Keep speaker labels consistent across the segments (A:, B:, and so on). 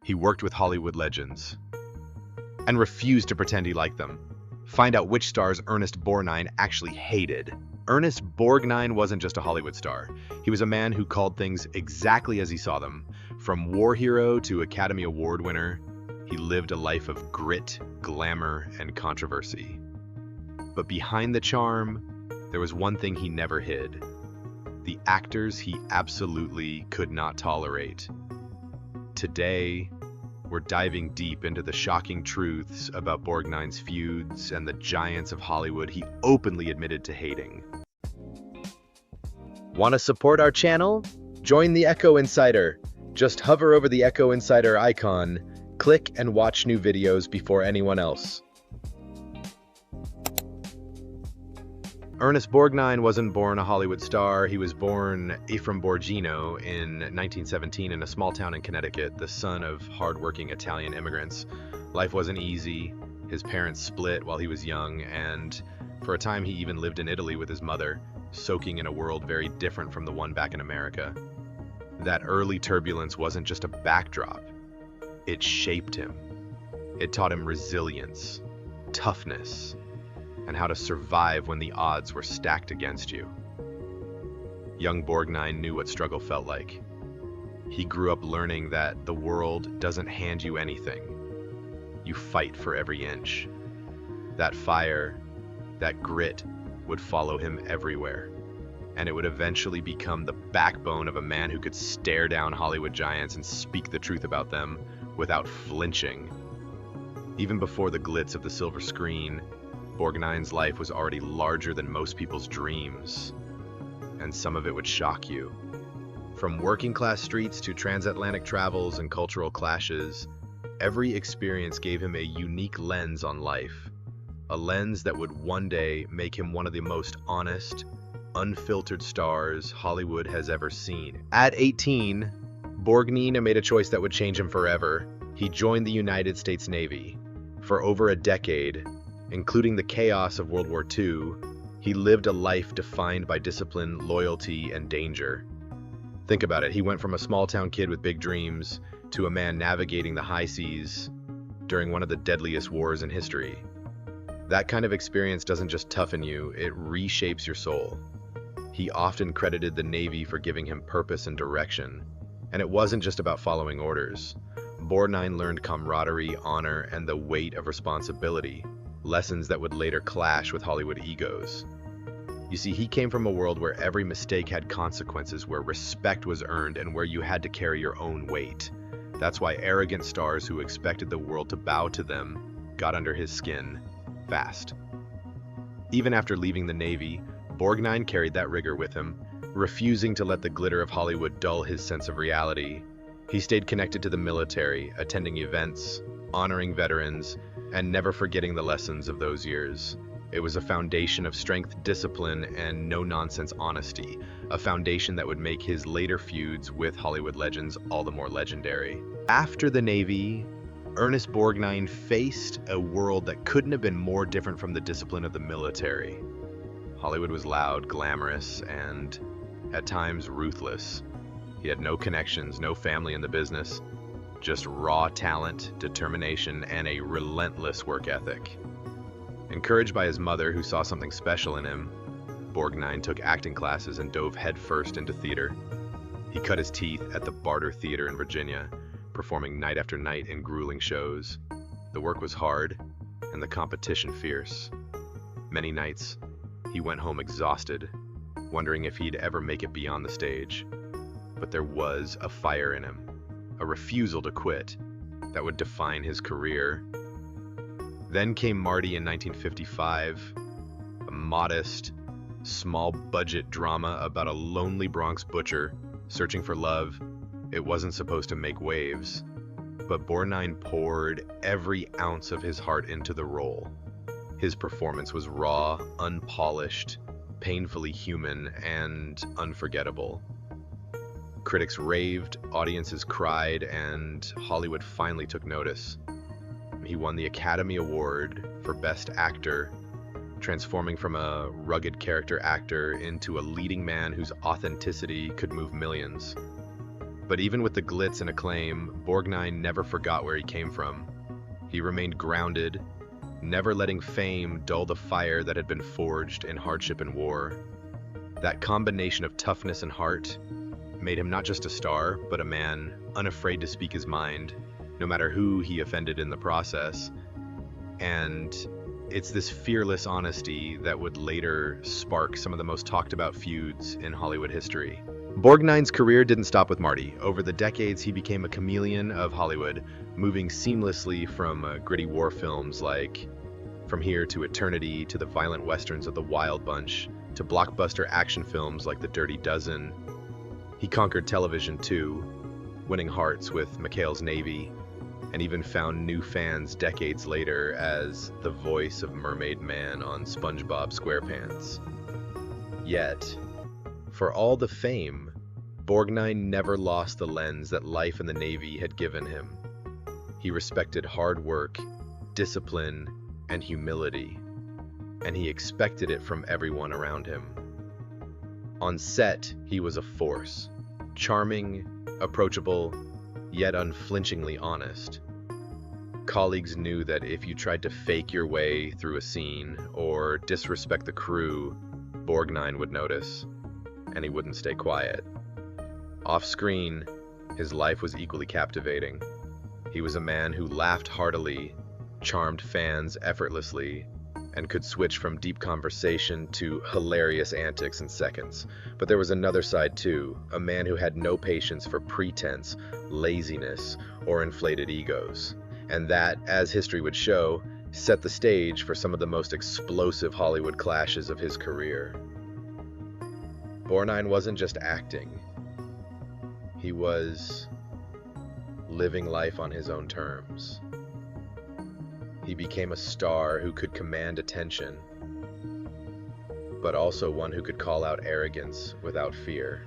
A: He worked with Hollywood legends and refused to pretend he liked them. Find out which stars Ernest Borgnine actually hated. Ernest Borgnine wasn't just a Hollywood star. He was a man who called things exactly as he saw them. From war hero to Academy Award winner, he lived a life of grit, glamour, and controversy. But behind the charm, there was one thing he never hid: the actors he absolutely could not tolerate. Today, we're diving deep into the shocking truths about Borgnine's feuds and the giants of Hollywood he openly admitted to hating. Want to support our channel? Join the Echo Insider. Just hover over the Echo Insider icon, click and watch new videos before anyone else. Ernest Borgnine wasn't born a Hollywood star. He was born Ernest Borgnine in 1917 in a small town in Connecticut, the son of hardworking Italian immigrants. Life wasn't easy. His parents split while he was young, and for a time he even lived in Italy with his mother, soaking in a world very different from the one back in America. That early turbulence wasn't just a backdrop. It shaped him. It taught him resilience, toughness, and how to survive when the odds were stacked against you. Young Borgnine knew what struggle felt like. He grew up learning that the world doesn't hand you anything. You fight for every inch. That fire, that grit would follow him everywhere, and it would eventually become the backbone of a man who could stare down Hollywood giants and speak the truth about them without flinching. Even before the glitz of the silver screen, Borgnine's life was already larger than most people's dreams, and some of it would shock you. From working-class streets to transatlantic travels and cultural clashes, every experience gave him a unique lens on life, a lens that would one day make him one of the most honest, unfiltered stars Hollywood has ever seen. At 18, Borgnine made a choice that would change him forever. He joined the United States Navy. For over a decade, including the chaos of World War II, he lived a life defined by discipline, loyalty, and danger. Think about it. He went from a small-town kid with big dreams to a man navigating the high seas during one of the deadliest wars in history. That kind of experience doesn't just toughen you, it reshapes your soul. He often credited the Navy for giving him purpose and direction. And it wasn't just about following orders. Borgnine learned camaraderie, honor, and the weight of responsibility, lessons that would later clash with Hollywood egos. You see, he came from a world where every mistake had consequences, where respect was earned, and where you had to carry your own weight. That's why arrogant stars who expected the world to bow to them got under his skin fast. Even after leaving the Navy, Borgnine carried that rigor with him, refusing to let the glitter of Hollywood dull his sense of reality. He stayed connected to the military, attending events, honoring veterans, and never forgetting the lessons of those years. It was a foundation of strength, discipline, and no-nonsense honesty, a foundation that would make his later feuds with Hollywood legends all the more legendary. After the Navy, Ernest Borgnine faced a world that couldn't have been more different from the discipline of the military. Hollywood was loud, glamorous, and at times ruthless. He had no connections, no family in the business, just raw talent, determination, and a relentless work ethic. Encouraged by his mother, who saw something special in him, Borgnine took acting classes and dove headfirst into theater. He cut his teeth at the Barter Theater in Virginia, performing night after night in grueling shows. The work was hard, and the competition fierce. Many nights, he went home exhausted, wondering if he'd ever make it beyond the stage. But there was a fire in him, a refusal to quit, that would define his career. Then came Marty in 1955, a modest, small-budget drama about a lonely Bronx butcher searching for love. It wasn't supposed to make waves, but Borgnine poured every ounce of his heart into the role. His performance was raw, unpolished, painfully human, and unforgettable. Critics raved, audiences cried, and Hollywood finally took notice. He won the Academy Award for Best Actor, transforming from a rugged character actor into a leading man whose authenticity could move millions. But even with the glitz and acclaim, Borgnine never forgot where he came from. He remained grounded, never letting fame dull the fire that had been forged in hardship and war. That combination of toughness and heart made him not just a star, but a man unafraid to speak his mind, no matter who he offended in the process. And it's this fearless honesty that would later spark some of the most talked about feuds in Hollywood history. Borgnine's career didn't stop with Marty. Over the decades, he became a chameleon of Hollywood, moving seamlessly from gritty war films like From Here to Eternity to the violent westerns of The Wild Bunch to blockbuster action films like The Dirty Dozen. He conquered television too, winning hearts with McHale's Navy, and even found new fans decades later as the voice of Mermaid Man on SpongeBob SquarePants. Yet, for all the fame, Borgnine never lost the lens that life in the Navy had given him. He respected hard work, discipline, and humility, and he expected it from everyone around him. On set, he was a force, charming, approachable, yet unflinchingly honest. Colleagues knew that if you tried to fake your way through a scene or disrespect the crew, Borgnine would notice, and he wouldn't stay quiet. Off-screen, his life was equally captivating. He was a man who laughed heartily, charmed fans effortlessly, and could switch from deep conversation to hilarious antics in seconds. But there was another side too, a man who had no patience for pretense, laziness, or inflated egos. And that, as history would show, set the stage for some of the most explosive Hollywood clashes of his career. Borgnine wasn't just acting. He was living life on his own terms. He became a star who could command attention, but also one who could call out arrogance without fear.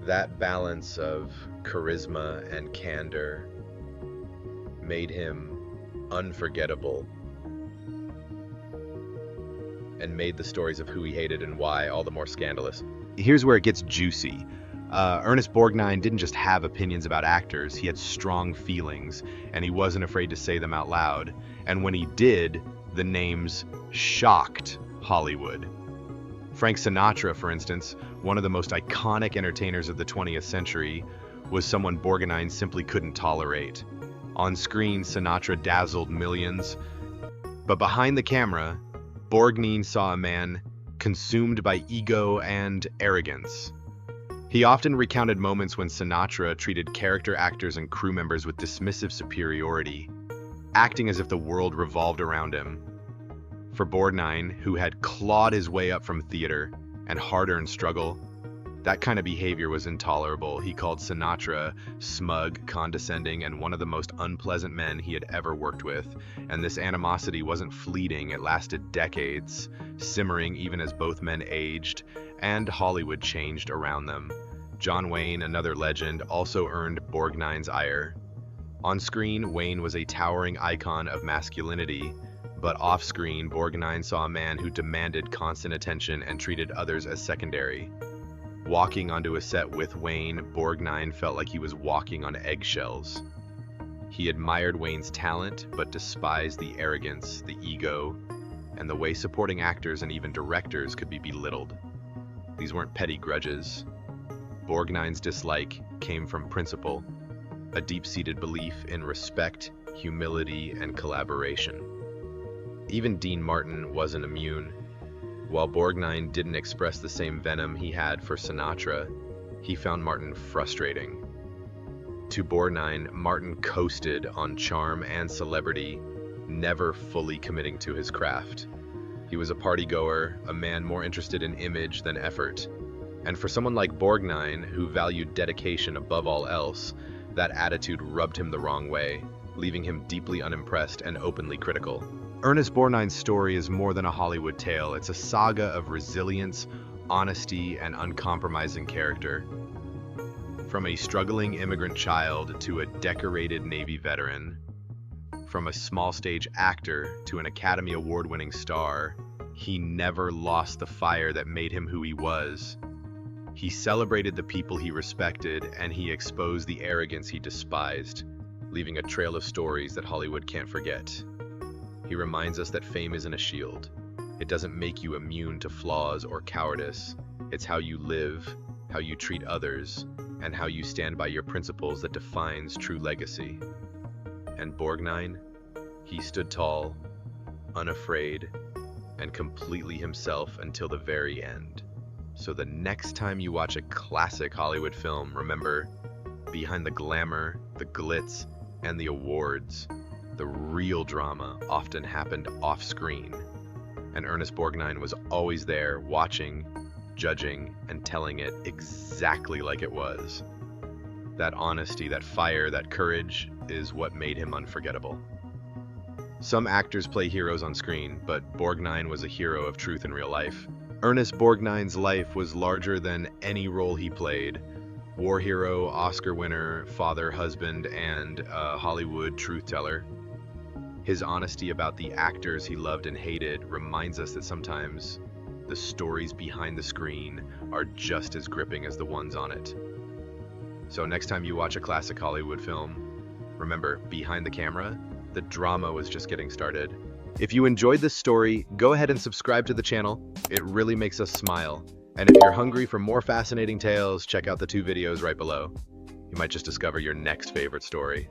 A: That balance of charisma and candor made him unforgettable and made the stories of who he hated and why all the more scandalous. Here's where it gets juicy. Ernest Borgnine didn't just have opinions about actors, he had strong feelings, and he wasn't afraid to say them out loud. And when he did, the names shocked Hollywood. Frank Sinatra, for instance, one of the most iconic entertainers of the 20th century, was someone Borgnine simply couldn't tolerate. On screen, Sinatra dazzled millions, but behind the camera, Borgnine saw a man consumed by ego and arrogance. He often recounted moments when Sinatra treated character actors and crew members with dismissive superiority, acting as if the world revolved around him. For Borgnine, who had clawed his way up from theater and hard-earned struggle, that kind of behavior was intolerable. He called Sinatra smug, condescending, and one of the most unpleasant men he had ever worked with. And this animosity wasn't fleeting, it lasted decades, simmering even as both men aged and Hollywood changed around them. John Wayne, another legend, also earned Borgnine's ire. On screen, Wayne was a towering icon of masculinity, but off-screen, Borgnine saw a man who demanded constant attention and treated others as secondary. Walking onto a set with Wayne, Borgnine felt like he was walking on eggshells. He admired Wayne's talent, but despised the arrogance, the ego, and the way supporting actors and even directors could be belittled. These weren't petty grudges. Borgnine's dislike came from principle, a deep-seated belief in respect, humility, and collaboration. Even Dean Martin wasn't immune. While Borgnine didn't express the same venom he had for Sinatra, he found Martin frustrating. To Borgnine, Martin coasted on charm and celebrity, never fully committing to his craft. He was a partygoer, a man more interested in image than effort. And for someone like Borgnine, who valued dedication above all else, that attitude rubbed him the wrong way, leaving him deeply unimpressed and openly critical. Ernest Borgnine's story is more than a Hollywood tale. It's a saga of resilience, honesty, and uncompromising character. From a struggling immigrant child to a decorated Navy veteran, from a small-stage actor to an Academy Award-winning star, he never lost the fire that made him who he was. He celebrated the people he respected, and he exposed the arrogance he despised, leaving a trail of stories that Hollywood can't forget. He reminds us that fame isn't a shield. It doesn't make you immune to flaws or cowardice. It's how you live, how you treat others, and how you stand by your principles that defines true legacy. And Borgnine, he stood tall, unafraid, and completely himself until the very end. So the next time you watch a classic Hollywood film, remember, behind the glamour, the glitz, and the awards, the real drama often happened off-screen. And Ernest Borgnine was always there, watching, judging, and telling it exactly like it was. That honesty, that fire, that courage is what made him unforgettable. Some actors play heroes on screen, but Borgnine was a hero of truth in real life. Ernest Borgnine's life was larger than any role he played. War hero, Oscar winner, father, husband, and a Hollywood truth teller. His honesty about the actors he loved and hated reminds us that sometimes the stories behind the screen are just as gripping as the ones on it. So next time you watch a classic Hollywood film, remember, behind the camera, the drama was just getting started. If you enjoyed this story, go ahead and subscribe to the channel. It really makes us smile. And if you're hungry for more fascinating tales, check out the 2 videos right below. You might just discover your next favorite story.